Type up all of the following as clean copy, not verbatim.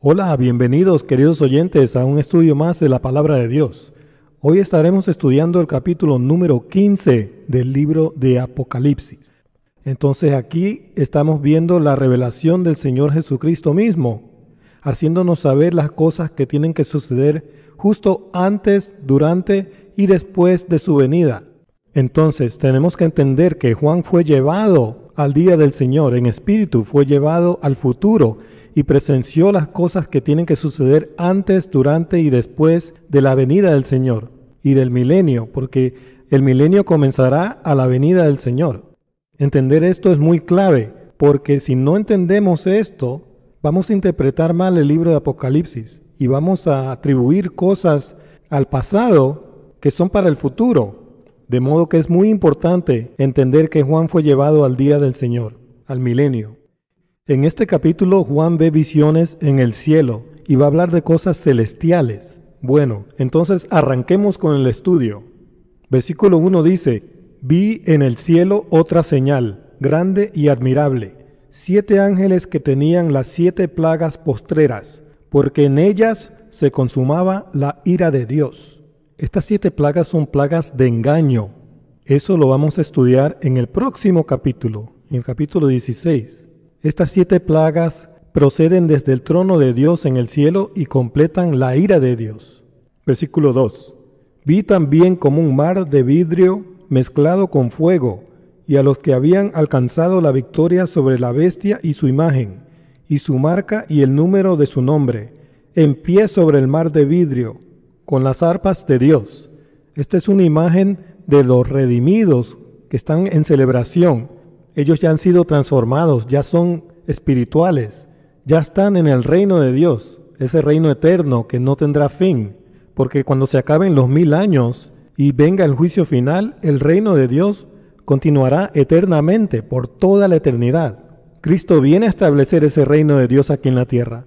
Hola, bienvenidos queridos oyentes a un estudio más de la Palabra de Dios. Hoy estaremos estudiando el capítulo número 15 del libro de Apocalipsis. Entonces aquí estamos viendo la revelación del Señor Jesucristo mismo, haciéndonos saber las cosas que tienen que suceder justo antes, durante y después de su venida. Entonces tenemos que entender que Juan fue llevado al día del Señor en espíritu, fue llevado al futuro y presenció las cosas que tienen que suceder antes, durante y después de la venida del Señor y del milenio, porque el milenio comenzará a la venida del Señor. Entender esto es muy clave, porque si no entendemos esto, vamos a interpretar mal el libro de Apocalipsis y vamos a atribuir cosas al pasado que son para el futuro. De modo que es muy importante entender que Juan fue llevado al día del Señor, al milenio. En este capítulo Juan ve visiones en el cielo y va a hablar de cosas celestiales. Bueno, entonces arranquemos con el estudio. Versículo 1 dice: Vi en el cielo otra señal, grande y admirable, 7 ángeles que tenían las 7 plagas postreras, porque en ellas se consumaba la ira de Dios. Estas 7 plagas son plagas de engaño. Eso lo vamos a estudiar en el próximo capítulo, en el capítulo 16. Estas 7 plagas proceden desde el trono de Dios en el cielo y completan la ira de Dios. Versículo 2. Vi también como un mar de vidrio mezclado con fuego, y a los que habían alcanzado la victoria sobre la bestia y su imagen, y su marca y el número de su nombre, en pie sobre el mar de vidrio, con las arpas de Dios. Esta es una imagen de los redimidos que están en celebración. Ellos ya han sido transformados, ya son espirituales, ya están en el reino de Dios, ese reino eterno que no tendrá fin, porque cuando se acaben los 1000 años y venga el juicio final, el reino de Dios continuará eternamente, por toda la eternidad. Cristo viene a establecer ese reino de Dios aquí en la tierra.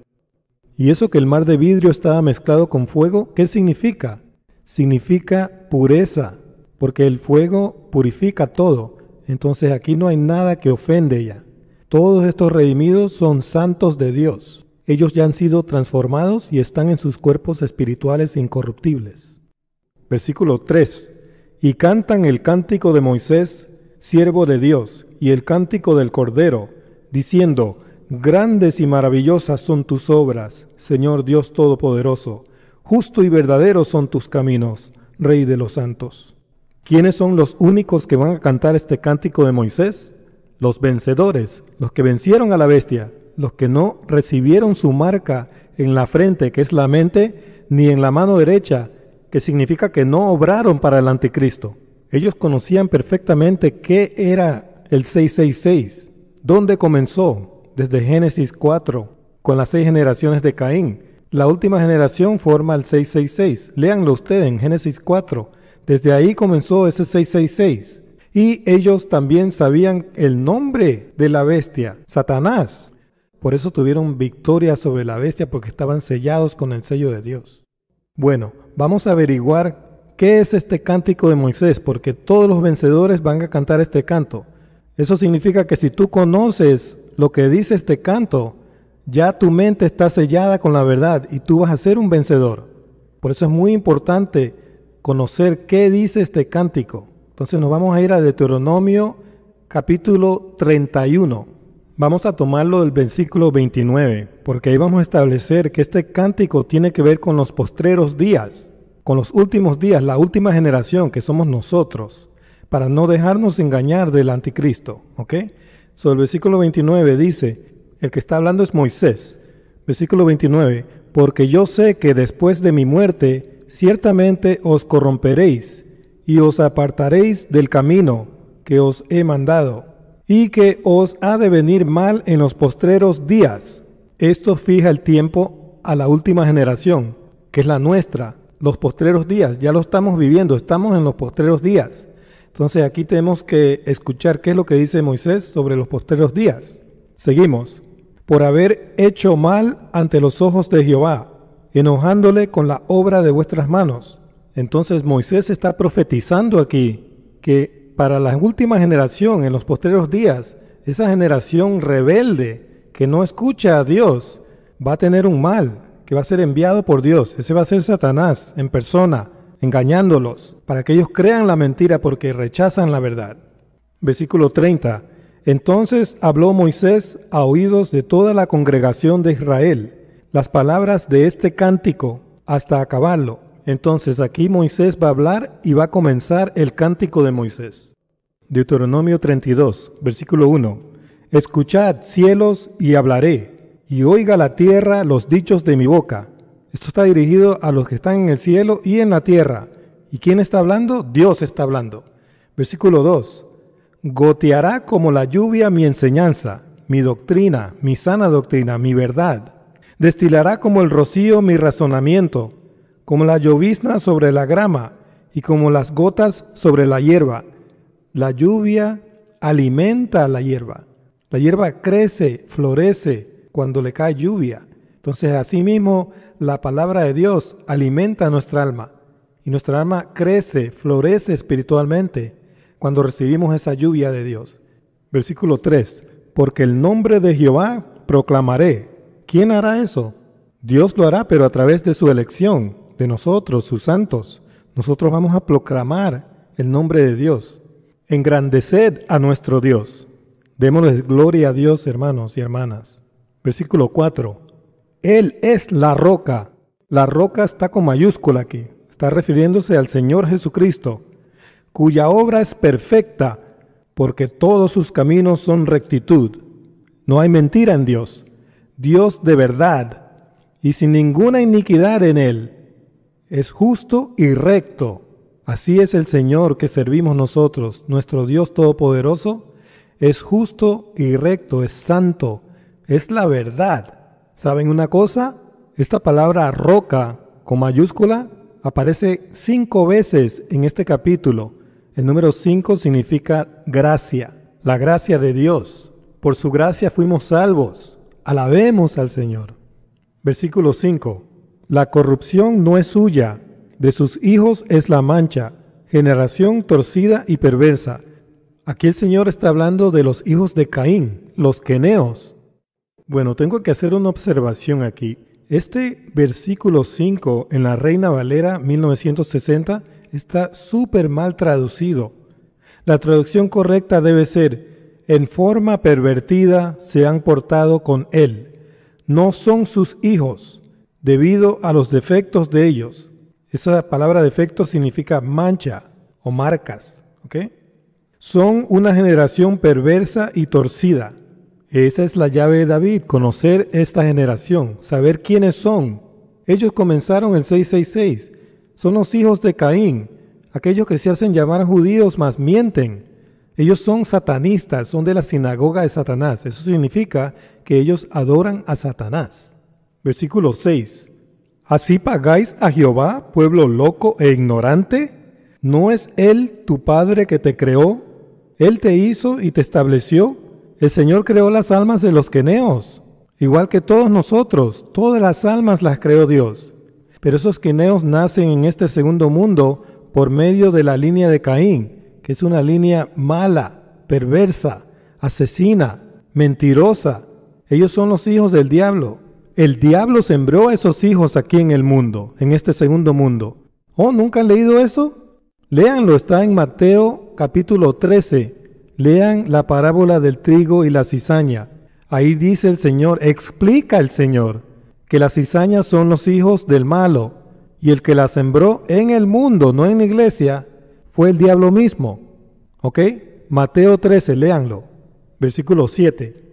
Y eso que el mar de vidrio estaba mezclado con fuego, ¿qué significa? Significa pureza, porque el fuego purifica todo. Entonces aquí no hay nada que ofende ya. Todos estos redimidos son santos de Dios. Ellos ya han sido transformados y están en sus cuerpos espirituales incorruptibles. Versículo 3. Y cantan el cántico de Moisés, siervo de Dios, y el cántico del Cordero, diciendo: Grandes y maravillosas son tus obras, Señor Dios Todopoderoso. Justo y verdadero son tus caminos, Rey de los santos. ¿Quiénes son los únicos que van a cantar este cántico de Moisés? Los vencedores, los que vencieron a la bestia, los que no recibieron su marca en la frente, que es la mente, ni en la mano derecha, que significa que no obraron para el anticristo. Ellos conocían perfectamente qué era el 666, dónde comenzó, desde Génesis 4, con las 6 generaciones de Caín. La última generación forma el 666. Léanlo ustedes en Génesis 4. Desde ahí comenzó ese 666. Y ellos también sabían el nombre de la bestia, Satanás. Por eso tuvieron victoria sobre la bestia, porque estaban sellados con el sello de Dios. Bueno, vamos a averiguar qué es este cántico de Moisés, porque todos los vencedores van a cantar este canto. Eso significa que si tú conoces lo que dice este canto, ya tu mente está sellada con la verdad y tú vas a ser un vencedor. Por eso es muy importante conocer qué dice este cántico. Entonces nos vamos a ir a Deuteronomio capítulo 31. Vamos a tomarlo del versículo 29, porque ahí vamos a establecer que este cántico tiene que ver con los postreros días, con los últimos días, la última generación que somos nosotros, para no dejarnos engañar del anticristo. ¿Ok? So, el versículo 29 dice, el que está hablando es Moisés. Versículo 29, porque yo sé que después de mi muerte ciertamente os corromperéis y os apartaréis del camino que os he mandado, y que os ha de venir mal en los postreros días. Esto fija el tiempo a la última generación, que es la nuestra. Los postreros días, ya lo estamos viviendo, estamos en los postreros días. Entonces aquí tenemos que escuchar qué es lo que dice Moisés sobre los postreros días. Seguimos. Por haber hecho mal ante los ojos de Jehová, enojándole con la obra de vuestras manos. Entonces Moisés está profetizando aquí que para la última generación, en los postreros días, esa generación rebelde que no escucha a Dios, va a tener un mal que va a ser enviado por Dios. Ese va a ser Satanás en persona, engañándolos, para que ellos crean la mentira porque rechazan la verdad. Versículo 30. Entonces habló Moisés a oídos de toda la congregación de Israel las palabras de este cántico hasta acabarlo. Entonces aquí Moisés va a hablar y va a comenzar el cántico de Moisés. Deuteronomio 32, versículo 1. Escuchad, cielos, y hablaré, y oiga la tierra los dichos de mi boca. Esto está dirigido a los que están en el cielo y en la tierra. ¿Y quién está hablando? Dios está hablando. Versículo 2. Goteará como la lluvia mi enseñanza, mi doctrina, mi sana doctrina, mi verdad. Destilará como el rocío mi razonamiento, como la llovizna sobre la grama y como las gotas sobre la hierba. La lluvia alimenta la hierba. La hierba crece, florece cuando le cae lluvia. Entonces, asimismo, la palabra de Dios alimenta nuestra alma. Y nuestra alma crece, florece espiritualmente cuando recibimos esa lluvia de Dios. Versículo 3. Porque el nombre de Jehová proclamaré. ¿Quién hará eso? Dios lo hará, pero a través de su elección, de nosotros, sus santos. Nosotros vamos a proclamar el nombre de Dios. Engrandeced a nuestro Dios. Démosles gloria a Dios, hermanos y hermanas. Versículo 4. Él es la roca. La roca está con mayúscula aquí. Está refiriéndose al Señor Jesucristo, cuya obra es perfecta, porque todos sus caminos son rectitud. No hay mentira en Dios. Dios de verdad y sin ninguna iniquidad en él. Es justo y recto. Así es el Señor que servimos nosotros, nuestro Dios Todopoderoso. Es justo y recto, es santo, es la verdad. ¿Saben una cosa? Esta palabra roca con mayúscula aparece 5 veces en este capítulo. El número 5 significa gracia, la gracia de Dios. Por su gracia fuimos salvos. Alabemos al Señor. Versículo 5. La corrupción no es suya, de sus hijos es la mancha, generación torcida y perversa. Aquí el Señor está hablando de los hijos de Caín, los queneos. Bueno, tengo que hacer una observación aquí. Este versículo 5 en la Reina Valera 1960 está súper mal traducido. La traducción correcta debe ser: en forma pervertida se han portado con él. No son sus hijos, debido a los defectos de ellos. Esa palabra defecto significa mancha o marcas, ¿ok? Son una generación perversa y torcida. Esa es la llave de David, conocer esta generación, saber quiénes son. Ellos comenzaron el 666. Son los hijos de Caín, aquellos que se hacen llamar judíos, mas mienten. Ellos son satanistas, son de la sinagoga de Satanás. Eso significa que ellos adoran a Satanás. Versículo 6. ¿Así pagáis a Jehová, pueblo loco e ignorante? ¿No es Él tu Padre que te creó? Él te hizo y te estableció. El Señor creó las almas de los queneos, igual que todos nosotros. Todas las almas las creó Dios. Pero esos queneos nacen en este segundo mundo por medio de la línea de Caín, que es una línea mala, perversa, asesina, mentirosa. Ellos son los hijos del diablo. El diablo sembró a esos hijos aquí en el mundo, en este segundo mundo. ¿Oh, nunca han leído eso? Léanlo, está en Mateo capítulo 13. Lean la parábola del trigo y la cizaña. Ahí dice el Señor, explica el Señor, que las cizañas son los hijos del malo, y el que las sembró en el mundo, no en la iglesia, fue el diablo mismo. ¿Ok? Mateo 13, léanlo. Versículo 7.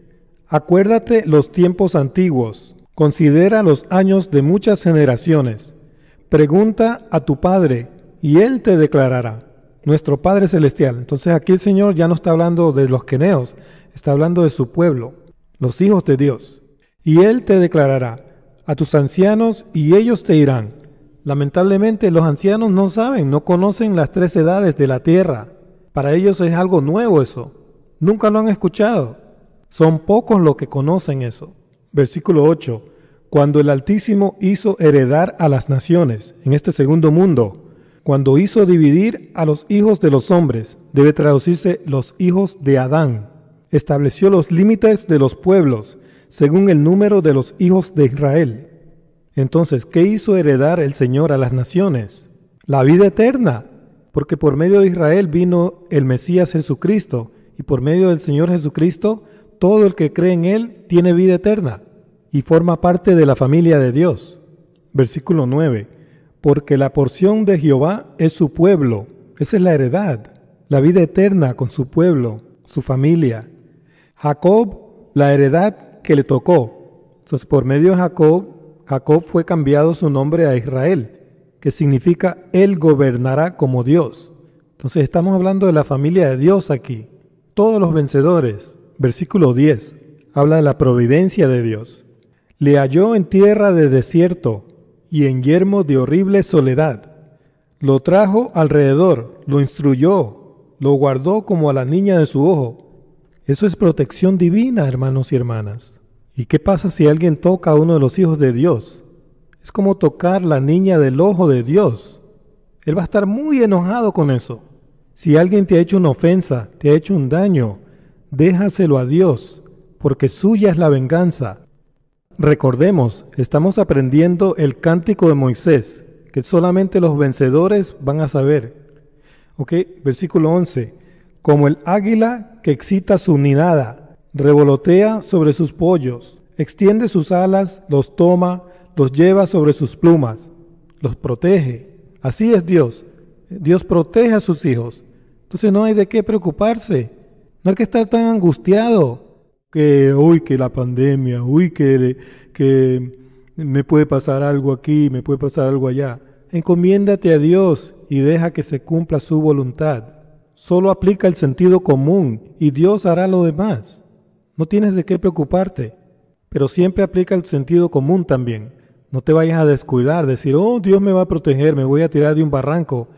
Acuérdate los tiempos antiguos, considera los años de muchas generaciones. Pregunta a tu Padre, y Él te declarará. Nuestro Padre Celestial. Entonces aquí el Señor ya no está hablando de los queneos, está hablando de su pueblo, los hijos de Dios. Y Él te declarará a tus ancianos, y ellos te dirán. Lamentablemente los ancianos no saben, no conocen las 3 edades de la tierra. Para ellos es algo nuevo eso. Nunca lo han escuchado. Son pocos los que conocen eso. Versículo 8. Cuando el Altísimo hizo heredar a las naciones en este segundo mundo, cuando hizo dividir a los hijos de los hombres, debe traducirse los hijos de Adán, estableció los límites de los pueblos, según el número de los hijos de Israel. Entonces, ¿qué hizo heredar el Señor a las naciones? La vida eterna, porque por medio de Israel vino el Mesías Jesucristo, y por medio del Señor Jesucristo, todo el que cree en Él tiene vida eterna, y forma parte de la familia de Dios. Versículo 9, porque la porción de Jehová es su pueblo, esa es la heredad, la vida eterna con su pueblo, su familia. Jacob, la heredad que le tocó. Entonces, por medio de Jacob fue cambiado su nombre a Israel, que significa Él gobernará como Dios. Entonces, estamos hablando de la familia de Dios aquí. Todos los vencedores. Versículo 10, habla de la providencia de Dios. Le halló en tierra de desierto y en yermo de horrible soledad. Lo trajo alrededor, lo instruyó, lo guardó como a la niña de su ojo. Eso es protección divina, hermanos y hermanas. ¿Y qué pasa si alguien toca a uno de los hijos de Dios? Es como tocar la niña del ojo de Dios. Él va a estar muy enojado con eso. Si alguien te ha hecho una ofensa, te ha hecho un daño, déjaselo a Dios, porque suya es la venganza. Recordemos, estamos aprendiendo el cántico de Moisés, que solamente los vencedores van a saber. Versículo 11. Como el águila que excita su nidada, revolotea sobre sus pollos, extiende sus alas, los toma, los lleva sobre sus plumas, los protege. Así es Dios. Dios protege a sus hijos. Entonces no hay de qué preocuparse. No hay que estar tan angustiado que la pandemia, que me puede pasar algo aquí, me puede pasar algo allá. Encomiéndate a Dios y deja que se cumpla su voluntad. Solo aplica el sentido común y Dios hará lo demás. No tienes de qué preocuparte, pero siempre aplica el sentido común también. No te vayas a descuidar, decir, Dios me va a proteger, me voy a tirar de un barranco.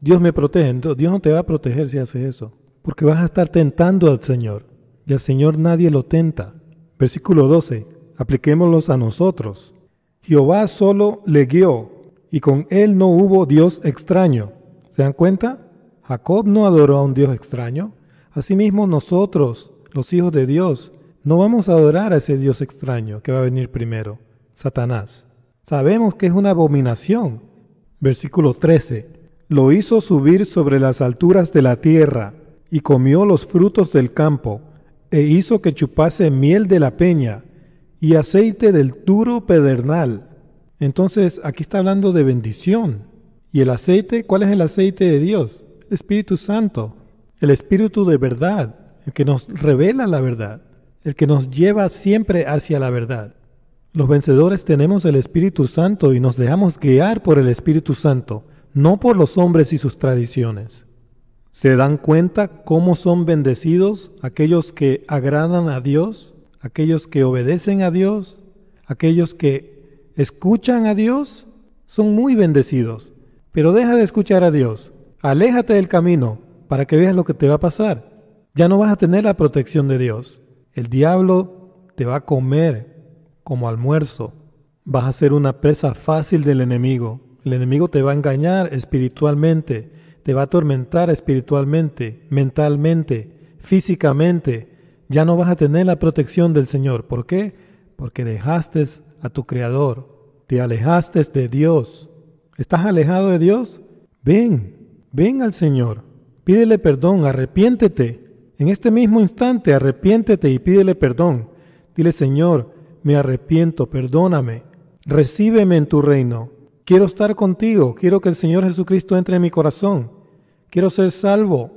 Dios me protege. Entonces, Dios no te va a proteger si haces eso, porque vas a estar tentando al Señor, y al Señor nadie lo tenta. Versículo 12, apliquémoslos a nosotros. Jehová solo le guió, y con él no hubo Dios extraño. ¿Se dan cuenta? Jacob no adoró a un Dios extraño. Asimismo nosotros, los hijos de Dios, no vamos a adorar a ese Dios extraño que va a venir primero, Satanás. Sabemos que es una abominación. Versículo 13. Lo hizo subir sobre las alturas de la tierra, y comió los frutos del campo, e hizo que chupase miel de la peña, y aceite del duro pedernal. Entonces, aquí está hablando de bendición. ¿Y el aceite? ¿Cuál es el aceite de Dios? El Espíritu Santo, el Espíritu de verdad, el que nos revela la verdad, el que nos lleva siempre hacia la verdad. Los vencedores tenemos el Espíritu Santo y nos dejamos guiar por el Espíritu Santo, no por los hombres y sus tradiciones. ¿Se dan cuenta cómo son bendecidos aquellos que agradan a Dios, aquellos que obedecen a Dios, aquellos que escuchan a Dios? Son muy bendecidos. Pero deja de escuchar a Dios. Aléjate del camino para que veas lo que te va a pasar. Ya no vas a tener la protección de Dios. El diablo te va a comer como almuerzo. Vas a ser una presa fácil del enemigo. El enemigo te va a engañar espiritualmente, te va a atormentar espiritualmente, mentalmente, físicamente. Ya no vas a tener la protección del Señor. ¿Por qué? Porque dejaste a tu Creador, te alejaste de Dios. ¿Estás alejado de Dios? Ven al Señor, pídele perdón, arrepiéntete. En este mismo instante, arrepiéntete y pídele perdón. Dile, Señor, me arrepiento, perdóname, recíbeme en tu reino. Quiero estar contigo, quiero que el Señor Jesucristo entre en mi corazón. Quiero ser salvo,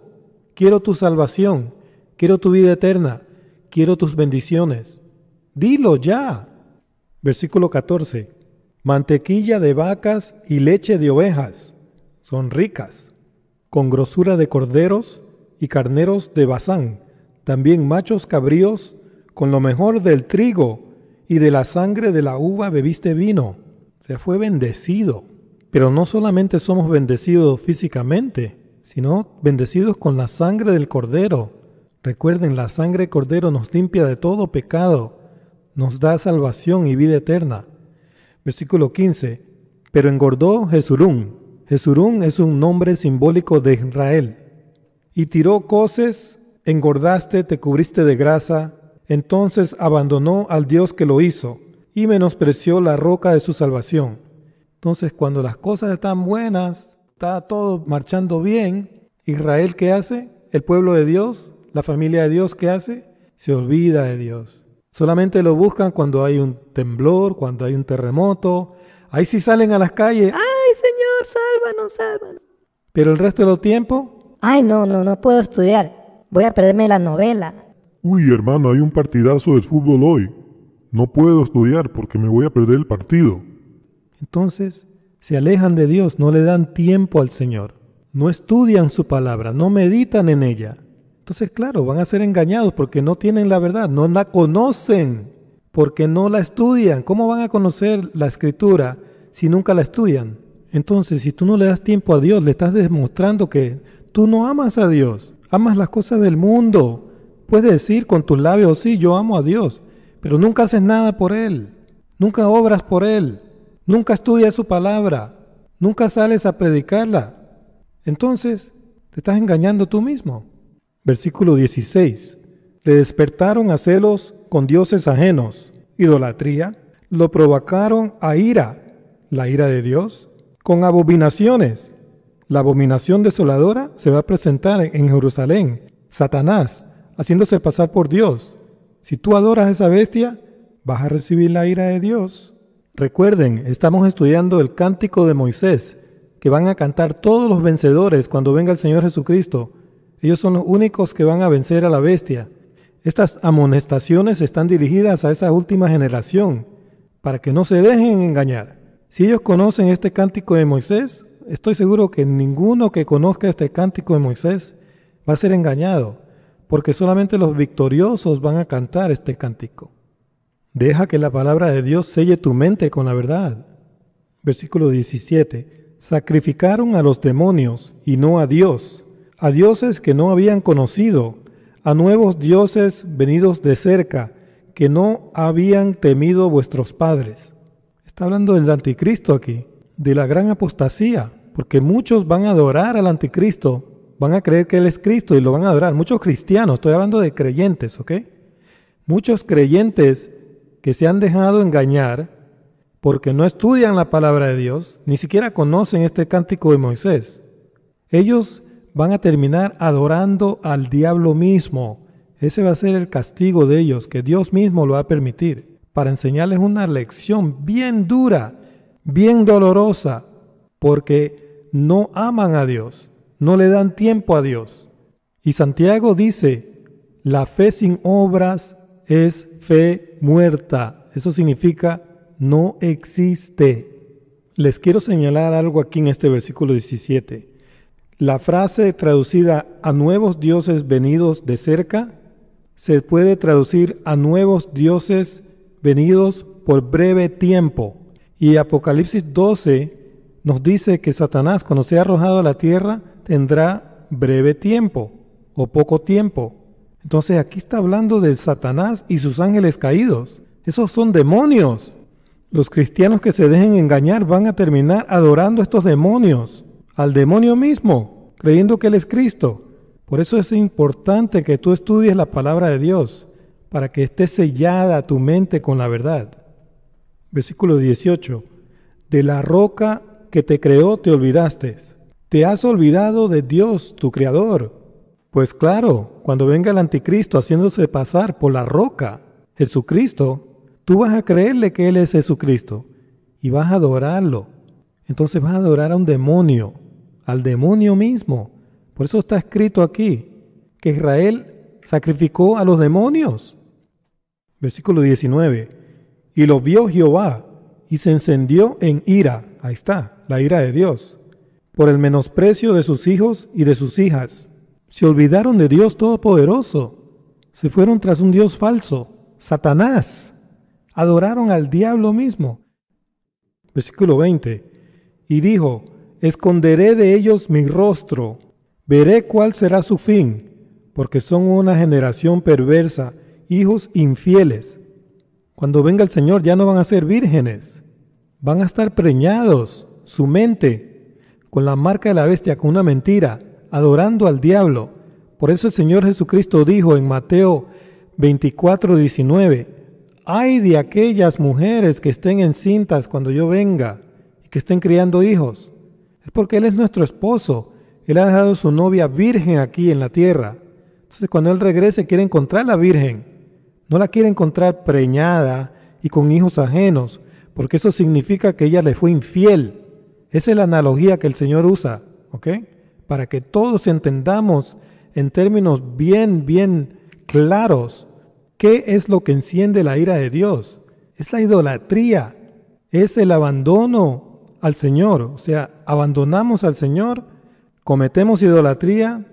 quiero tu salvación, quiero tu vida eterna, quiero tus bendiciones. Dilo ya. Versículo 14. Mantequilla de vacas y leche de ovejas son ricas, con grosura de corderos y carneros de Basán, también machos cabríos, con lo mejor del trigo y de la sangre de la uva bebiste vino. O sea, fue bendecido. Pero no solamente somos bendecidos físicamente, sino bendecidos con la sangre del cordero. Recuerden, la sangre del cordero nos limpia de todo pecado, nos da salvación y vida eterna. Versículo 15. Pero engordó Jesurún. Jesurún es un nombre simbólico de Israel. Y tiró coces, engordaste, te cubriste de grasa, Entonces abandonó al Dios que lo hizo y menospreció la roca de su salvación. Entonces, cuando las cosas están buenas, está todo marchando bien, Israel, ¿qué hace? El pueblo de Dios, la familia de Dios, ¿qué hace? Se olvida de Dios. Solamente lo buscan cuando hay un temblor, cuando hay un terremoto. Ahí sí salen a las calles. ¡Ay, Señor, sálvanos, sálvanos! Pero el resto del tiempo... Ay, no puedo estudiar. Voy a perderme la novela. Uy, hermano, hay un partidazo de fútbol hoy. No puedo estudiar porque me voy a perder el partido. Entonces, se alejan de Dios, no le dan tiempo al Señor. No estudian su palabra, no meditan en ella. Entonces, claro, van a ser engañados porque no tienen la verdad, no la conocen, porque no la estudian. ¿Cómo van a conocer la Escritura si nunca la estudian? Entonces, si tú no le das tiempo a Dios, le estás demostrando que tú no amas a Dios, amas las cosas del mundo. Puedes decir con tus labios, sí, yo amo a Dios, pero nunca haces nada por Él, nunca obras por Él, nunca estudias su palabra, nunca sales a predicarla. Entonces, te estás engañando tú mismo. Versículo 16. Le despertaron a celos con dioses ajenos, idolatría, lo provocaron a ira, la ira de Dios, con abominaciones. La abominación desoladora se va a presentar en Jerusalén, Satanás, haciéndose pasar por Dios. Si tú adoras a esa bestia, vas a recibir la ira de Dios. Recuerden, estamos estudiando el cántico de Moisés, que van a cantar todos los vencedores cuando venga el Señor Jesucristo. Ellos son los únicos que van a vencer a la bestia. Estas amonestaciones están dirigidas a esa última generación, para que no se dejen engañar. Si ellos conocen este cántico de Moisés, estoy seguro que ninguno que conozca este cántico de Moisés va a ser engañado, porque solamente los victoriosos van a cantar este cántico. Deja que la palabra de Dios selle tu mente con la verdad. Versículo 17. Sacrificaron a los demonios y no a Dios, a dioses que no habían conocido, a nuevos dioses venidos de cerca, que no habían temido vuestros padres. Está hablando del anticristo aquí, de la gran apostasía, porque muchos van a adorar al anticristo, van a creer que Él es Cristo y lo van a adorar. Muchos cristianos, estoy hablando de creyentes, ¿ok? Muchos creyentes que se han dejado engañar porque no estudian la palabra de Dios, ni siquiera conocen este cántico de Moisés. Ellos van a terminar adorando al diablo mismo. Ese va a ser el castigo de ellos, que Dios mismo lo va a permitir, para enseñarles una lección bien dura, bien dolorosa, porque no aman a Dios, no le dan tiempo a Dios. Y Santiago dice, la fe sin obras es fe muerta. Eso significa no existe. Les quiero señalar algo aquí en este versículo 17. La frase traducida a nuevos dioses venidos de cerca se puede traducir a nuevos dioses venidos por breve tiempo. Y Apocalipsis 12 nos dice que Satanás, cuando sea arrojado a la tierra, tendrá breve tiempo o poco tiempo. Entonces aquí está hablando de Satanás y sus ángeles caídos. Esos son demonios. Los cristianos que se dejen engañar van a terminar adorando a estos demonios, al demonio mismo, creyendo que Él es Cristo. Por eso es importante que tú estudies la palabra de Dios, para que esté sellada tu mente con la verdad. Versículo 18. De la roca que te creó te olvidaste. Te has olvidado de Dios, tu Creador. Pues claro, cuando venga el anticristo haciéndose pasar por la roca, Jesucristo, tú vas a creerle que Él es Jesucristo y vas a adorarlo. Entonces vas a adorar a un demonio, al demonio mismo. Por eso está escrito aquí que Israel sacrificó a los demonios. Versículo 19. Y lo vio Jehová y se encendió en ira. Ahí está, la ira de Dios, por el menosprecio de sus hijos y de sus hijas. Se olvidaron de Dios Todopoderoso. Se fueron tras un Dios falso, Satanás. Adoraron al diablo mismo. Versículo 20. Y dijo, esconderé de ellos mi rostro, veré cuál será su fin, porque son una generación perversa, hijos infieles. Cuando venga el Señor ya no van a ser vírgenes, van a estar preñados, su mente, con la marca de la bestia, con una mentira, adorando al diablo. Por eso el Señor Jesucristo dijo en Mateo 24:19. Ay de aquellas mujeres que estén encintas cuando yo venga y que estén criando hijos. Es porque Él es nuestro esposo. Él ha dejado su novia virgen aquí en la tierra. Entonces cuando Él regrese quiere encontrar la virgen. No la quiere encontrar preñada y con hijos ajenos, porque eso significa que ella le fue infiel. Esa es la analogía que el Señor usa, ¿ok? Para que todos entendamos en términos bien claros qué es lo que enciende la ira de Dios. Es la idolatría, es el abandono al Señor. O sea, abandonamos al Señor, cometemos idolatría.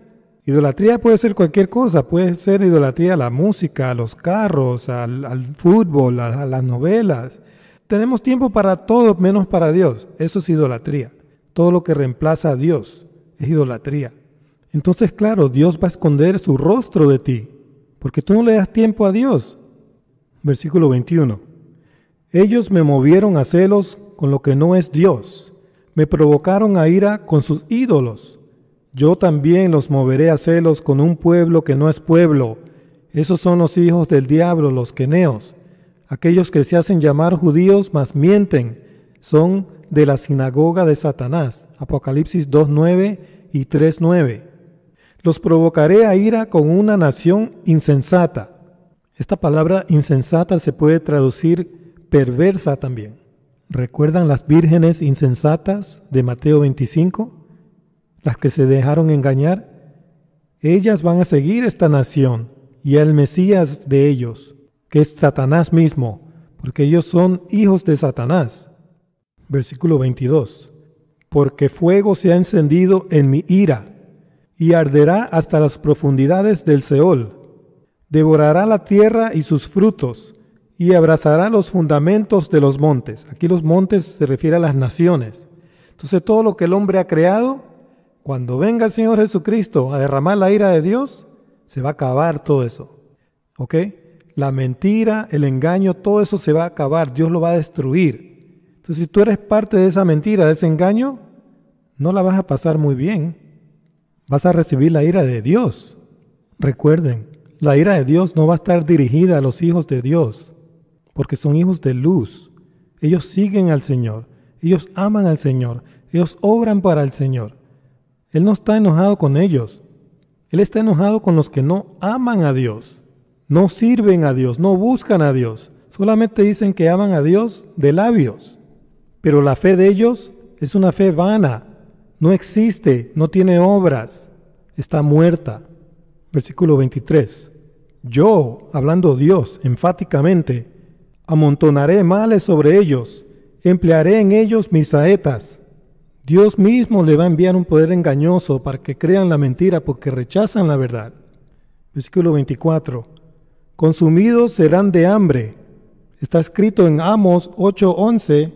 Idolatría puede ser cualquier cosa, puede ser idolatría a la música, a los carros, al fútbol, a las novelas. Tenemos tiempo para todo menos para Dios. Eso es idolatría. Todo lo que reemplaza a Dios es idolatría. Entonces, claro, Dios va a esconder su rostro de ti, porque tú no le das tiempo a Dios. Versículo 21. Ellos me movieron a celos con lo que no es Dios. Me provocaron a ira con sus ídolos. Yo también los moveré a celos con un pueblo que no es pueblo. Esos son los hijos del diablo, los queneos. Aquellos que se hacen llamar judíos, mas mienten. Son de la sinagoga de Satanás. Apocalipsis 2:9 y 3:9. Los provocaré a ira con una nación insensata. Esta palabra insensata se puede traducir perversa también. ¿Recuerdan las vírgenes insensatas de Mateo 25? Las que se dejaron engañar. Ellas van a seguir esta nación y al Mesías de ellos, que es Satanás mismo, porque ellos son hijos de Satanás. Versículo 22. Porque fuego se ha encendido en mi ira, y arderá hasta las profundidades del Seol. Devorará la tierra y sus frutos, y abrazará los fundamentos de los montes. Aquí los montes se refiere a las naciones. Entonces todo lo que el hombre ha creado, cuando venga el Señor Jesucristo a derramar la ira de Dios, se va a acabar todo eso. ¿Ok? La mentira, el engaño, todo eso se va a acabar. Dios lo va a destruir. Entonces, si tú eres parte de esa mentira, de ese engaño, no la vas a pasar muy bien. Vas a recibir la ira de Dios. Recuerden, la ira de Dios no va a estar dirigida a los hijos de Dios, porque son hijos de luz. Ellos siguen al Señor. Ellos aman al Señor. Ellos obran para el Señor. Él no está enojado con ellos. Él está enojado con los que no aman a Dios, no sirven a Dios, no buscan a Dios. Solamente dicen que aman a Dios de labios. Pero la fe de ellos es una fe vana. No existe, no tiene obras, está muerta. Versículo 23. Yo, hablando Dios enfáticamente, amontonaré males sobre ellos, emplearé en ellos mis saetas. Dios mismo le va a enviar un poder engañoso para que crean la mentira porque rechazan la verdad. Versículo 24. Consumidos serán de hambre. Está escrito en Amos 8:11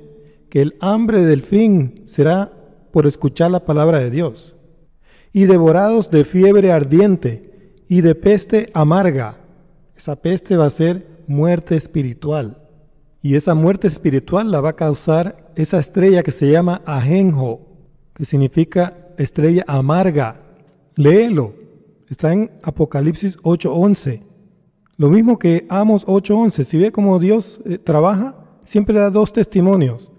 que el hambre del fin será por escuchar la palabra de Dios. Y devorados de fiebre ardiente y de peste amarga. Esa peste va a ser muerte espiritual. Y esa muerte espiritual la va a causar esa estrella que se llama Ajenjo, que significa estrella amarga. Léelo. Está en Apocalipsis 8:11. Lo mismo que Amos 8:11. Si ve cómo Dios trabaja, siempre da dos testimonios.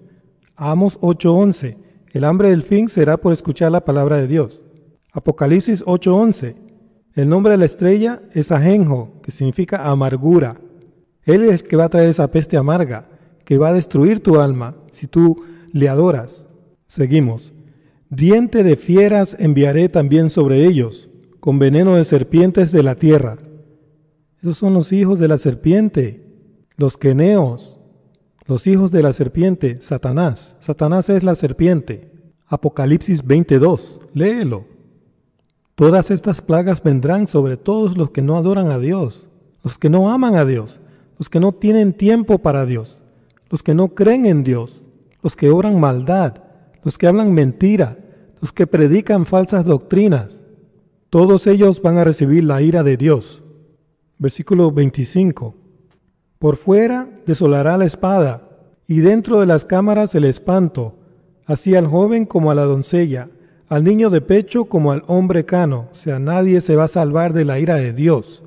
Amos 8:11. El hambre del fin será por escuchar la palabra de Dios. Apocalipsis 8:11. El nombre de la estrella es Ajenjo, que significa amargura. Él es el que va a traer esa peste amarga, que va a destruir tu alma si tú le adoras. Seguimos. Diente de fieras enviaré también sobre ellos, con veneno de serpientes de la tierra. Esos son los hijos de la serpiente, los queneos, los hijos de la serpiente, Satanás. Satanás es la serpiente. Apocalipsis 22, léelo. Todas estas plagas vendrán sobre todos los que no adoran a Dios, los que no aman a Dios, los que no tienen tiempo para Dios, los que no creen en Dios, los que obran maldad, los que hablan mentira, los que predican falsas doctrinas. Todos ellos van a recibir la ira de Dios. Versículo 25. Por fuera desolará la espada, y dentro de las cámaras el espanto, así al joven como a la doncella, al niño de pecho como al hombre cano. O sea, nadie se va a salvar de la ira de Dios.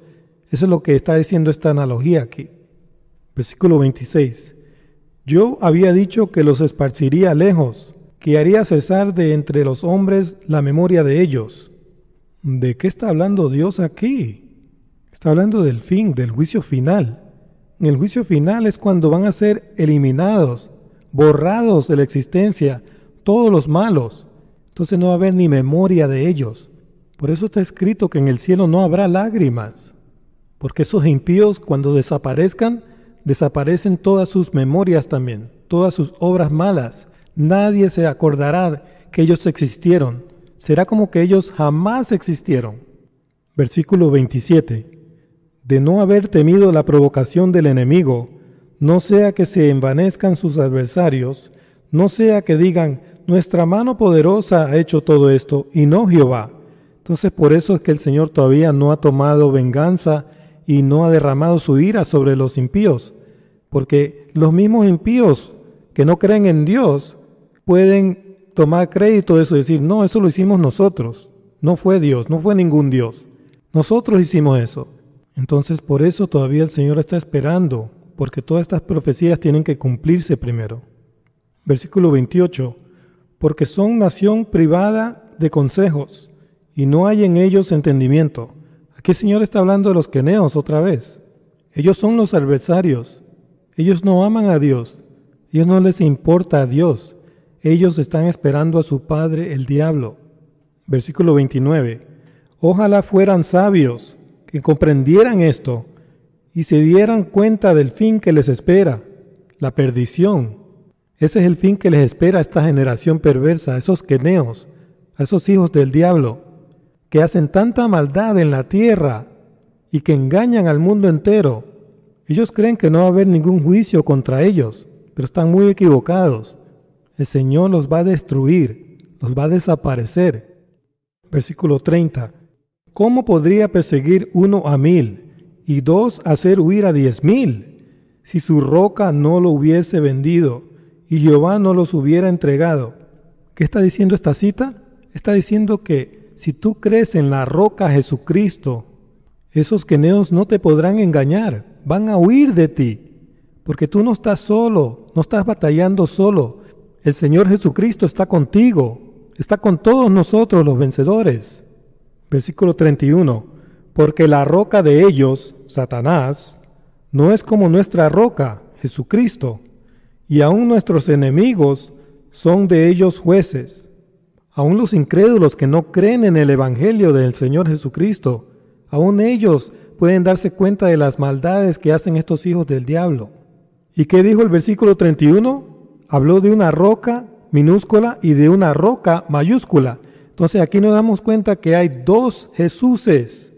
Eso es lo que está diciendo esta analogía aquí. Versículo 26. Yo había dicho que los esparciría lejos, que haría cesar de entre los hombres la memoria de ellos. ¿De qué está hablando Dios aquí? Está hablando del fin, del juicio final. En el juicio final es cuando van a ser eliminados, borrados de la existencia, todos los malos. Entonces no va a haber ni memoria de ellos. Por eso está escrito que en el cielo no habrá lágrimas. Porque esos impíos, cuando desaparezcan, desaparecen todas sus memorias también, todas sus obras malas. Nadie se acordará que ellos existieron. Será como que ellos jamás existieron. Versículo 27. De no haber temido la provocación del enemigo, no sea que se envanezcan sus adversarios, no sea que digan, nuestra mano poderosa ha hecho todo esto, y no Jehová. Entonces por eso es que el Señor todavía no ha tomado venganza y no ha derramado su ira sobre los impíos, porque los mismos impíos que no creen en Dios pueden tomar crédito de eso y decir, no, eso lo hicimos nosotros, no fue Dios, no fue ningún Dios, nosotros hicimos eso. Entonces por eso todavía el Señor está esperando, porque todas estas profecías tienen que cumplirse primero. Versículo 28, porque son nación privada de consejos, y no hay en ellos entendimiento. Aquí el Señor está hablando de los queneos otra vez. Ellos son los adversarios. Ellos no aman a Dios. Ellos no les importa a Dios. Ellos están esperando a su padre, el diablo. Versículo 29. Ojalá fueran sabios, que comprendieran esto y se dieran cuenta del fin que les espera, la perdición. Ese es el fin que les espera a esta generación perversa, a esos queneos, a esos hijos del diablo, que hacen tanta maldad en la tierra y que engañan al mundo entero. Ellos creen que no va a haber ningún juicio contra ellos, pero están muy equivocados. El Señor los va a destruir, los va a desaparecer. Versículo 30. ¿Cómo podría perseguir 1 a 1000 y 2 hacer huir a 10,000 si su roca no lo hubiese vendido y Jehová no los hubiera entregado? ¿Qué está diciendo esta cita? Está diciendo que si tú crees en la roca Jesucristo, esos queneos no te podrán engañar, van a huir de ti, porque tú no estás solo, no estás batallando solo. El Señor Jesucristo está contigo, está con todos nosotros los vencedores. Versículo 31. Porque la roca de ellos, Satanás, no es como nuestra roca, Jesucristo, y aún nuestros enemigos son de ellos jueces. Aún los incrédulos que no creen en el Evangelio del Señor Jesucristo, aún ellos pueden darse cuenta de las maldades que hacen estos hijos del diablo. ¿Y qué dijo el versículo 31? Habló de una roca minúscula y de una roca mayúscula. Entonces aquí nos damos cuenta que hay dos Jesuses.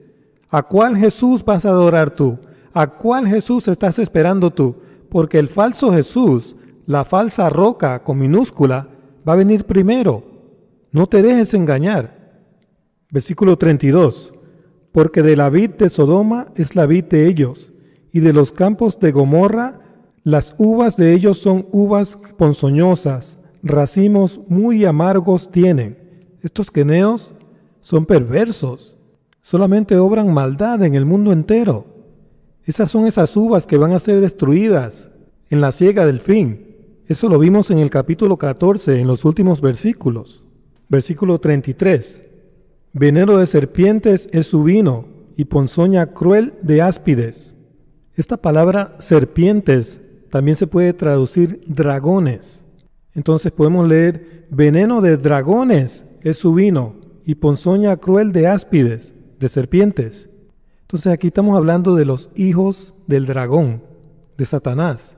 ¿A cuál Jesús vas a adorar tú? ¿A cuál Jesús estás esperando tú? Porque el falso Jesús, la falsa roca con minúscula, va a venir primero. No te dejes engañar. Versículo 32. Porque de la vid de Sodoma es la vid de ellos, y de los campos de Gomorra las uvas de ellos son uvas ponzoñosas, racimos muy amargos tienen. Estos queneos son perversos, solamente obran maldad en el mundo entero. Esas son esas uvas que van a ser destruidas en la siega del fin. Eso lo vimos en el capítulo 14, en los últimos versículos. Versículo 33. Veneno de serpientes es su vino, y ponzoña cruel de áspides. Esta palabra serpientes también se puede traducir dragones. Entonces podemos leer, veneno de dragones es su vino, y ponzoña cruel de áspides, de serpientes. Entonces aquí estamos hablando de los hijos del dragón, de Satanás.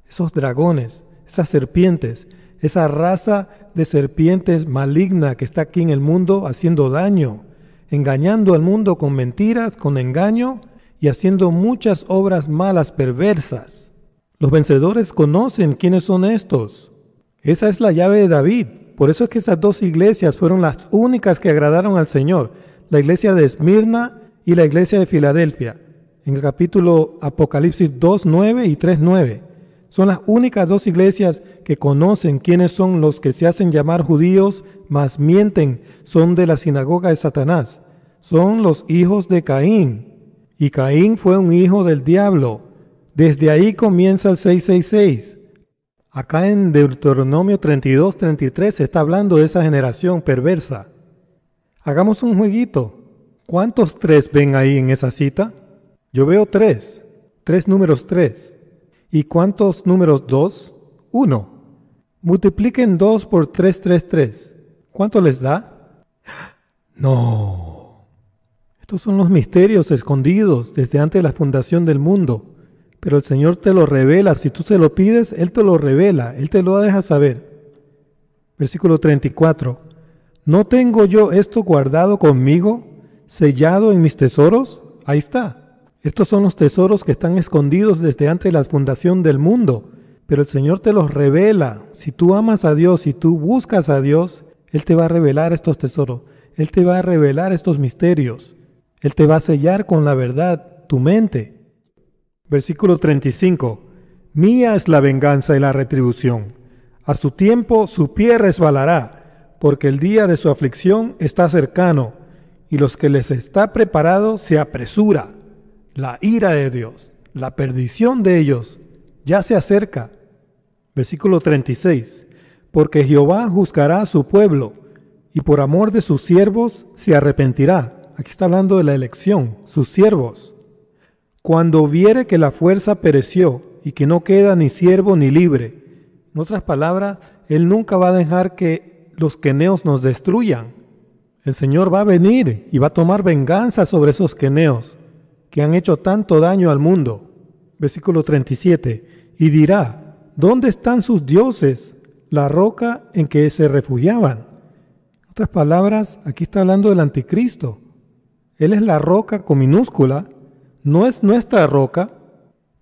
Esos dragones, esas serpientes, esa raza de serpientes maligna que está aquí en el mundo haciendo daño, engañando al mundo con mentiras, con engaño y haciendo muchas obras malas, perversas. Los vencedores conocen quiénes son estos. Esa es la llave de David. Por eso es que esas dos iglesias fueron las únicas que agradaron al Señor. La iglesia de Esmirna y la iglesia de Filadelfia. En el capítulo Apocalipsis 2:9 y 3:9. Son las únicas dos iglesias que conocen quiénes son los que se hacen llamar judíos, mas mienten, son de la sinagoga de Satanás. Son los hijos de Caín. y Caín fue un hijo del diablo. Desde ahí comienza el 666. Acá en Deuteronomio 32-33 se está hablando de esa generación perversa. Hagamos un jueguito. ¿Cuántos 3 ven ahí en esa cita? Yo veo 3. 3 números 3. ¿Y cuántos números 2? 1. Multipliquen 2 por 333. ¿Cuánto les da? No. Estos son los misterios escondidos desde antes de la fundación del mundo. Pero el Señor te lo revela. Si tú se lo pides, Él te lo revela. Él te lo deja saber. Versículo 34. ¿No tengo yo esto guardado conmigo, sellado en mis tesoros? Ahí está. Estos son los tesoros que están escondidos desde antes de la fundación del mundo. Pero el Señor te los revela. Si tú amas a Dios, si tú buscas a Dios, Él te va a revelar estos tesoros. Él te va a revelar estos misterios. Él te va a sellar con la verdad tu mente. Versículo 35. Mía es la venganza y la retribución. A su tiempo su pie resbalará, porque el día de su aflicción está cercano, y los que les está preparado se apresura. La ira de Dios, la perdición de ellos, ya se acerca. Versículo 36. Porque Jehová juzgará a su pueblo, y por amor de sus siervos se arrepentirá. Aquí está hablando de la elección, sus siervos. Cuando viere que la fuerza pereció y que no queda ni siervo ni libre. En otras palabras, Él nunca va a dejar que los queneos nos destruyan. El Señor va a venir y va a tomar venganza sobre esos queneos que han hecho tanto daño al mundo. Versículo 37. Y dirá, ¿dónde están sus dioses, la roca en que se refugiaban? En otras palabras, aquí está hablando del anticristo. Él es la roca con minúscula. No es nuestra roca,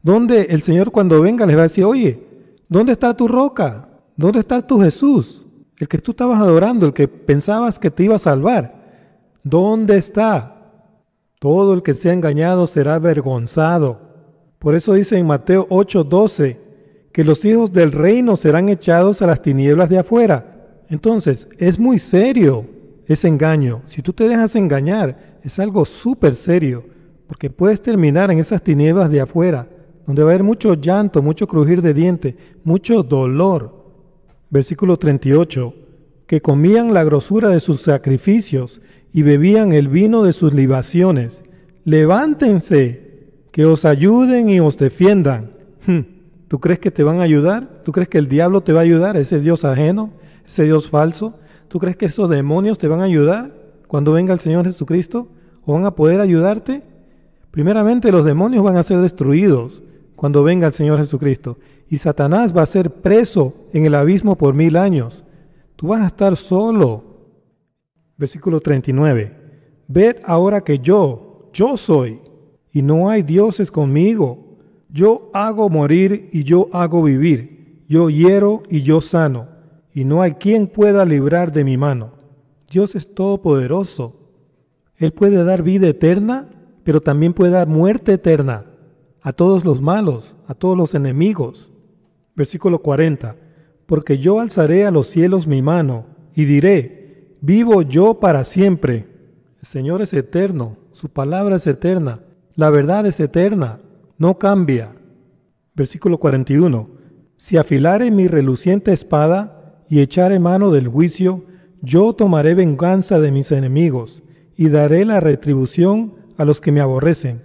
donde el Señor cuando venga les va a decir, oye, ¿dónde está tu roca? ¿Dónde está tu Jesús? El que tú estabas adorando, el que pensabas que te iba a salvar. ¿Dónde está? Todo el que sea engañado será avergonzado. Por eso dice en Mateo 8:12, que los hijos del reino serán echados a las tinieblas de afuera. Entonces, es muy serio ese engaño. Si tú te dejas engañar, es algo súper serio. Porque puedes terminar en esas tinieblas de afuera, donde va a haber mucho llanto, mucho crujir de dientes, mucho dolor. Versículo 38. Que comían la grosura de sus sacrificios y bebían el vino de sus libaciones. Levántense, que os ayuden y os defiendan. ¿Tú crees que te van a ayudar? ¿Tú crees que el diablo te va a ayudar? ¿Ese Dios ajeno? ¿Ese Dios falso? ¿Tú crees que esos demonios te van a ayudar cuando venga el Señor Jesucristo? ¿O van a poder ayudarte? Primeramente, los demonios van a ser destruidos cuando venga el Señor Jesucristo. Y Satanás va a ser preso en el abismo por 1000 años. Tú vas a estar solo. Versículo 39. Ved ahora que yo soy, y no hay dioses conmigo. Yo hago morir y yo hago vivir. Yo hiero y yo sano, y no hay quien pueda librar de mi mano. Dios es todopoderoso. Él puede dar vida eterna, pero también puede dar muerte eterna a todos los malos, a todos los enemigos. Versículo 40. Porque yo alzaré a los cielos mi mano y diré, vivo yo para siempre. El Señor es eterno, su palabra es eterna, la verdad es eterna, no cambia. Versículo 41. Si afilare mi reluciente espada y echare mano del juicio, yo tomaré venganza de mis enemigos y daré la retribución a los que me aborrecen.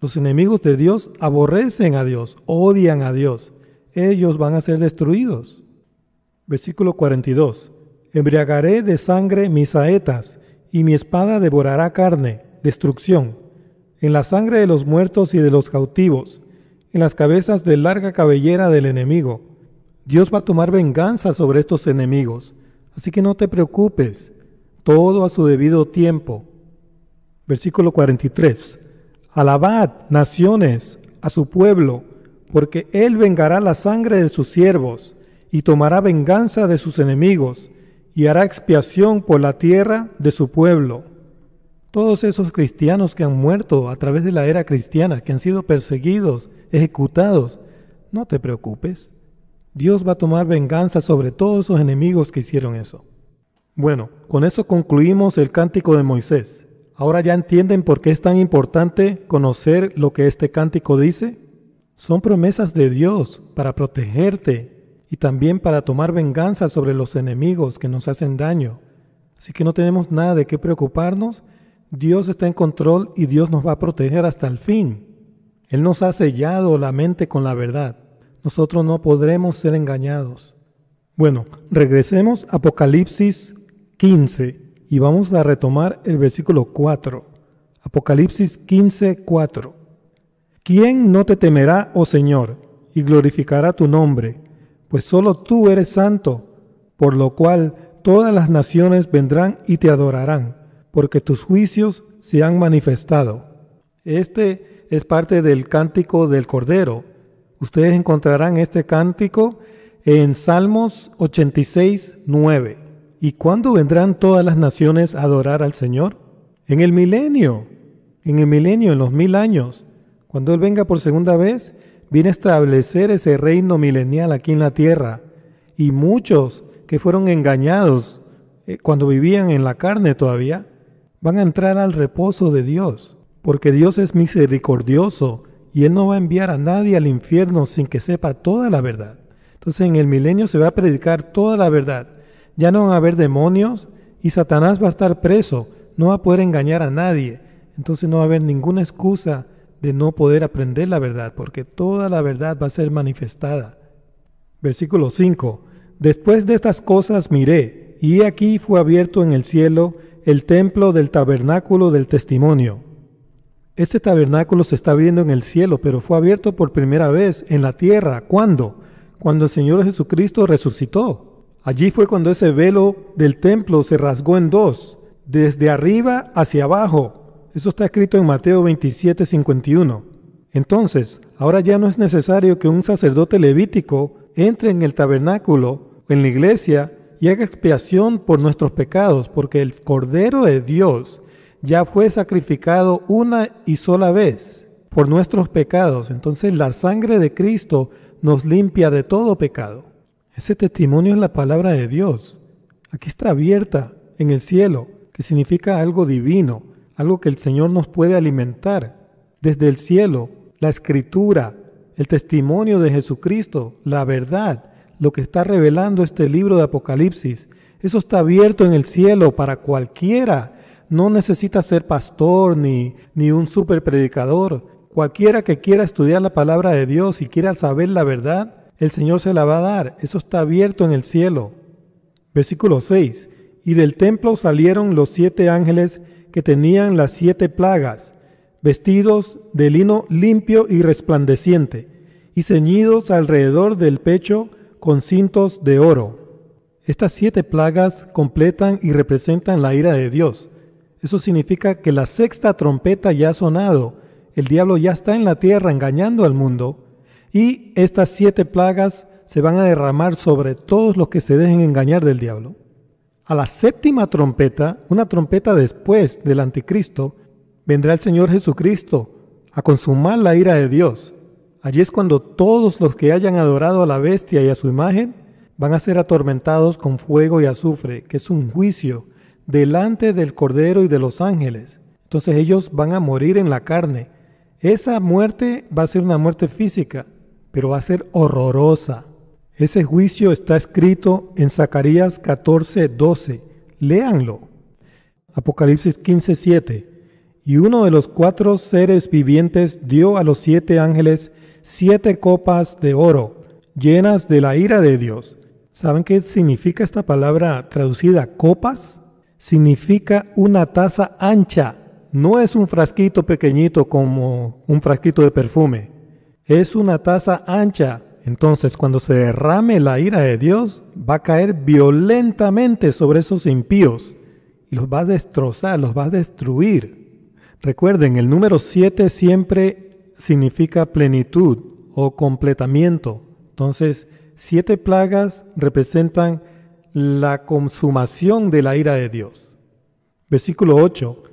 Los enemigos de Dios aborrecen a Dios, odian a Dios. Ellos van a ser destruidos. Versículo 42. Embriagaré de sangre mis saetas, y mi espada devorará carne, destrucción, en la sangre de los muertos y de los cautivos, en las cabezas de larga cabellera del enemigo. Dios va a tomar venganza sobre estos enemigos. Así que no te preocupes, todo a su debido tiempo. Versículo 43. Alabad, naciones, a su pueblo, porque Él vengará la sangre de sus siervos, y tomará venganza de sus enemigos, y hará expiación por la tierra de su pueblo. Todos esos cristianos que han muerto a través de la era cristiana, que han sido perseguidos, ejecutados, no te preocupes. Dios va a tomar venganza sobre todos esos enemigos que hicieron eso. Bueno, con eso concluimos el cántico de Moisés. ¿Ahora ya entienden por qué es tan importante conocer lo que este cántico dice? Son promesas de Dios para protegerte y también para tomar venganza sobre los enemigos que nos hacen daño. Así que no tenemos nada de qué preocuparnos. Dios está en control y Dios nos va a proteger hasta el fin. Él nos ha sellado la mente con la verdad. Nosotros no podremos ser engañados. Bueno, regresemos a Apocalipsis 15 y vamos a retomar el versículo 4. Apocalipsis 15, 4. ¿Quién no te temerá, oh Señor, y glorificará tu nombre? Pues solo tú eres santo, por lo cual todas las naciones vendrán y te adorarán, porque tus juicios se han manifestado. Este es parte del cántico del Cordero. Ustedes encontrarán este cántico en Salmos 86, 9. ¿Y cuándo vendrán todas las naciones a adorar al Señor? En el milenio, en los 1000 años. Cuando Él venga por segunda vez, viene a establecer ese reino milenial aquí en la tierra. Y muchos que fueron engañados cuando vivían en la carne todavía, van a entrar al reposo de Dios. Porque Dios es misericordioso y Él no va a enviar a nadie al infierno sin que sepa toda la verdad. Entonces en el milenio se va a predicar toda la verdad. Ya no van a haber demonios y Satanás va a estar preso. No va a poder engañar a nadie. Entonces no va a haber ninguna excusa de no poder aprender la verdad, porque toda la verdad va a ser manifestada. Versículo 5. Después de estas cosas miré, y aquí fue abierto en el cielo el templo del tabernáculo del testimonio. Este tabernáculo se está abriendo en el cielo, pero fue abierto por primera vez en la tierra. ¿Cuándo? Cuando el Señor Jesucristo resucitó. Allí fue cuando ese velo del templo se rasgó en dos, desde arriba hacia abajo. Eso está escrito en Mateo 27, 51. Entonces, ahora ya no es necesario que un sacerdote levítico entre en el tabernáculo, en la iglesia, y haga expiación por nuestros pecados, porque el Cordero de Dios ya fue sacrificado una y sola vez por nuestros pecados. Entonces la sangre de Cristo nos limpia de todo pecado. Ese testimonio es la palabra de Dios. Aquí está abierta en el cielo, que significa algo divino, algo que el Señor nos puede alimentar. Desde el cielo, la Escritura, el testimonio de Jesucristo, la verdad, lo que está revelando este libro de Apocalipsis, eso está abierto en el cielo para cualquiera. No necesita ser pastor ni un super predicador. Cualquiera que quiera estudiar la palabra de Dios y quiera saber la verdad, el Señor se la va a dar. Eso está abierto en el cielo. Versículo 6. Y del templo salieron los 7 ángeles que tenían las 7 plagas, vestidos de lino limpio y resplandeciente, y ceñidos alrededor del pecho con cintos de oro. Estas 7 plagas completan y representan la ira de Dios. Eso significa que la 6ª trompeta ya ha sonado. El diablo ya está en la tierra engañando al mundo. Y estas 7 plagas se van a derramar sobre todos los que se dejen engañar del diablo. A la 7ª trompeta, una trompeta después del anticristo, vendrá el Señor Jesucristo a consumar la ira de Dios. Allí es cuando todos los que hayan adorado a la bestia y a su imagen van a ser atormentados con fuego y azufre, que es un juicio delante del Cordero y de los ángeles. Entonces ellos van a morir en la carne. Esa muerte va a ser una muerte física, pero va a ser horrorosa. Ese juicio está escrito en Zacarías 14:12. Léanlo. Apocalipsis 15:7. Y uno de los 4 seres vivientes dio a los 7 ángeles 7 copas de oro, llenas de la ira de Dios. ¿Saben qué significa esta palabra traducida copas? Significa una taza ancha. No es un frasquito pequeñito como un frasquito de perfume. Es una taza ancha. Entonces, cuando se derrame la ira de Dios, va a caer violentamente sobre esos impíos y los va a destrozar, los va a destruir. Recuerden, el número 7 siempre significa plenitud o completamiento. Entonces, 7 plagas representan la consumación de la ira de Dios. Versículo 8.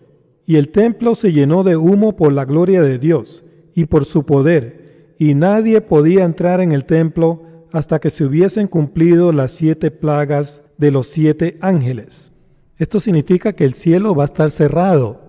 Y el templo se llenó de humo por la gloria de Dios y por su poder, y nadie podía entrar en el templo hasta que se hubiesen cumplido las 7 plagas de los 7 ángeles. Esto significa que el cielo va a estar cerrado.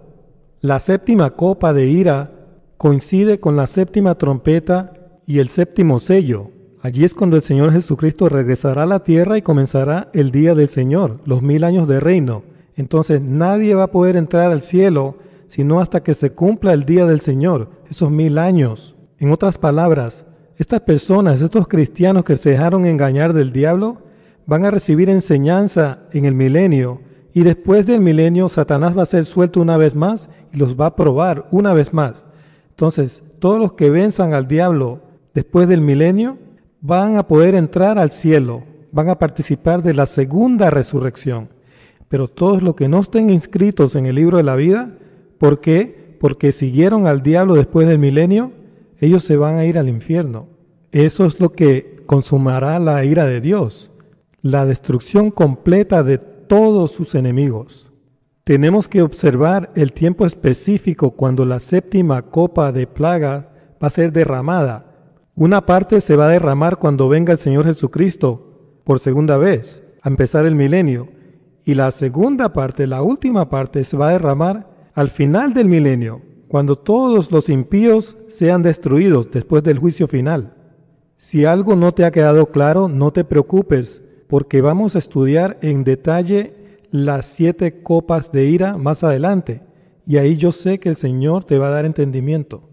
La séptima copa de ira coincide con la séptima trompeta y el séptimo sello. Allí es cuando el Señor Jesucristo regresará a la tierra y comenzará el día del Señor, los 1000 años de reino. Entonces nadie va a poder entrar al cielo sino hasta que se cumpla el día del Señor, esos 1000 años. En otras palabras, estas personas, estos cristianos que se dejaron engañar del diablo, van a recibir enseñanza en el milenio, y después del milenio Satanás va a ser suelto una vez más y los va a probar una vez más. Entonces, todos los que venzan al diablo después del milenio van a poder entrar al cielo, van a participar de la segunda resurrección. Pero todos los que no estén inscritos en el libro de la vida, ¿por qué? Porque siguieron al diablo después del milenio, ellos se van a ir al infierno. Eso es lo que consumará la ira de Dios, la destrucción completa de todos sus enemigos. Tenemos que observar el tiempo específico cuando la séptima copa de plaga va a ser derramada. Una parte se va a derramar cuando venga el Señor Jesucristo por segunda vez, a empezar el milenio. Y la segunda parte, la última parte, se va a derramar al final del milenio, cuando todos los impíos sean destruidos después del juicio final. Si algo no te ha quedado claro, no te preocupes, porque vamos a estudiar en detalle las 7 copas de ira más adelante, y ahí yo sé que el Señor te va a dar entendimiento.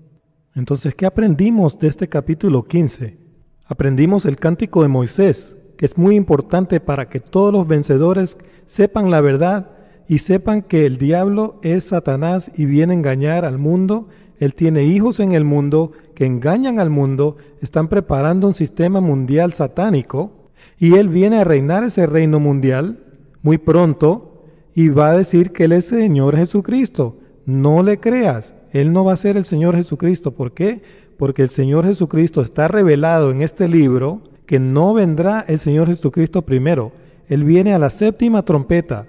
Entonces, ¿qué aprendimos de este capítulo 15? Aprendimos el cántico de Moisés, que es muy importante para que todos los vencedores sepan la verdad y sepan que el diablo es Satanás y viene a engañar al mundo. Él tiene hijos en el mundo que engañan al mundo, están preparando un sistema mundial satánico y él viene a reinar ese reino mundial muy pronto y va a decir que él es el Señor Jesucristo. No le creas, él no va a ser el Señor Jesucristo. ¿Por qué? Porque el Señor Jesucristo está revelado en este libro que no vendrá el Señor Jesucristo primero. Él viene a la séptima trompeta.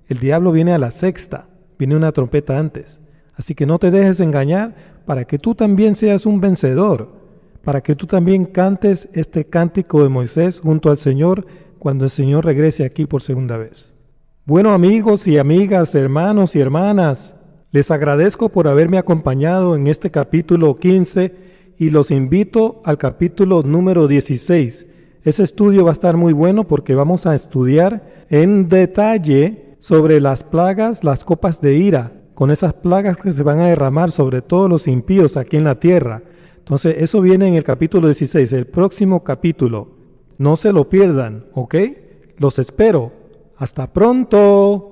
El diablo viene a la sexta. Viene una trompeta antes. Así que no te dejes engañar para que tú también seas un vencedor. Para que tú también cantes este cántico de Moisés junto al Señor cuando el Señor regrese aquí por segunda vez. Bueno, amigos y amigas, hermanos y hermanas, les agradezco por haberme acompañado en este capítulo 15 y los invito al capítulo número 16. Ese estudio va a estar muy bueno porque vamos a estudiar en detalle sobre las plagas, las copas de ira, con esas plagas que se van a derramar sobre todos los impíos aquí en la tierra. Entonces, eso viene en el capítulo 16, el próximo capítulo. No se lo pierdan, ¿ok? Los espero. ¡Hasta pronto!